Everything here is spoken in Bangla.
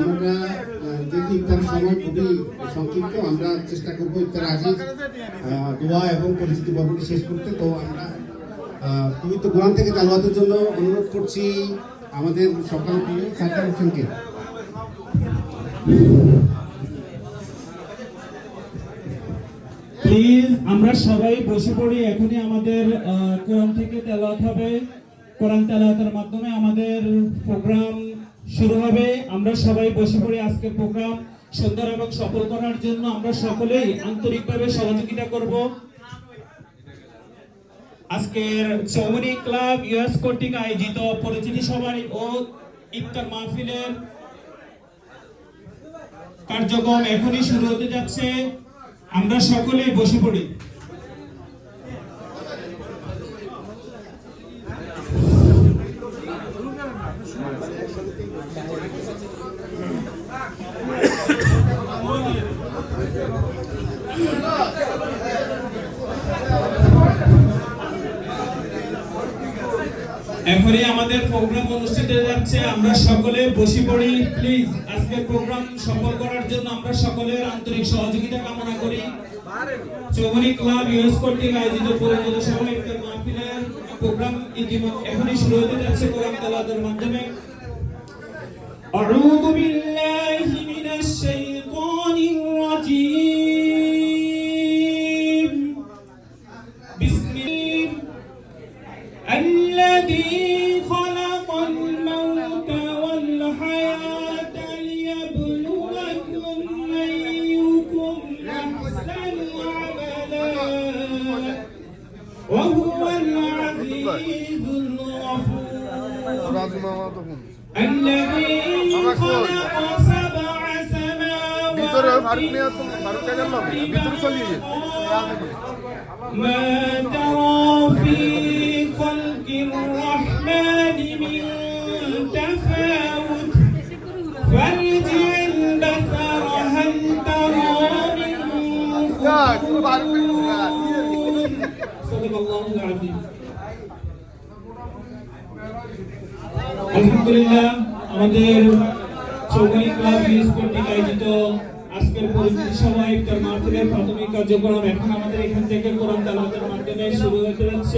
আমরা যেহেতু ইফতার সময় খুবই সংক্ষিপ্ত, আমরা চেষ্টা করবো ইফতার আগে দোয়া এবং পরিচিতি পর্বটি শেষ করতে। তো আমরা পবিত্র কোরআন থেকে তেলাওয়াতের জন্য অনুরোধ করছি আমাদের সকল প্রিয় সাজ্জাদ হোসেনকে। প্লিজ আমরা সবাই বসে পড়ি। এখনই আমাদের কোরআন থেকে তেলাওয়াত হবে। কোরআন তেলাওয়াতের মাধ্যমে আমাদের প্রোগ্রাম শুরু হবে। আমরা সবাই বসে পড়ি। আজকের প্রোগ্রাম সুন্দর এবং সফল করার জন্য আমরা সকলেই আন্তরিকভাবে সহযোগিতা করব। আজকের চৌমনি ক্লাব ইউএস কর্তৃক আয়োজিত পরিচিতি সভা ও ইফতার মাহফিলের কার্যক্রম এখনই শুরু হতে যাচ্ছে। আমরা সকলেই বসে পড়ি। এখনই আমাদের প্রোগ্রাম অনুষ্ঠিত হয়ে যাচ্ছে। আমরা সকলে বসে পড়ি প্লিজ। আজকের প্রোগ্রাম সফল করার জন্য আমরা সকলের আন্তরিক সহযোগিতা কামনা করি। চৌমনি ক্লাব ইউএস কর্তৃক আয়োজিত পরিচিতি সভা ইফতার মাহফিলের প্রোগ্রাম ইতিমধ্যে এখনই শুরু হতে যাচ্ছে কোরআন তেলাওয়াতের মাধ্যমে। আউযু বিল্লাহি মিনাশ শাইতানির রাজীম। الذي خلق الموت والحياة ليبلوكم أيكم أحسن عملا وهو العزيز الغفور الذي خلق سبع سماوات ما ترى في خلق الرحمن من تفاوت فارجع البصر هل ترى من فطور صدق الله العظيم। আলহামদুলিল্লাহ, আমাদের চৌমনি ক্লাব ইউএস কর্তৃক আয়োজিত আজকের পরিচিতি সভা ইফতার মাহফিলের প্রাথমিক কার্যক্রম এখন আমাদের এখান থেকে কোরআন তেলাওয়াতের মাধ্যমে শুরু হতে যাচ্ছে।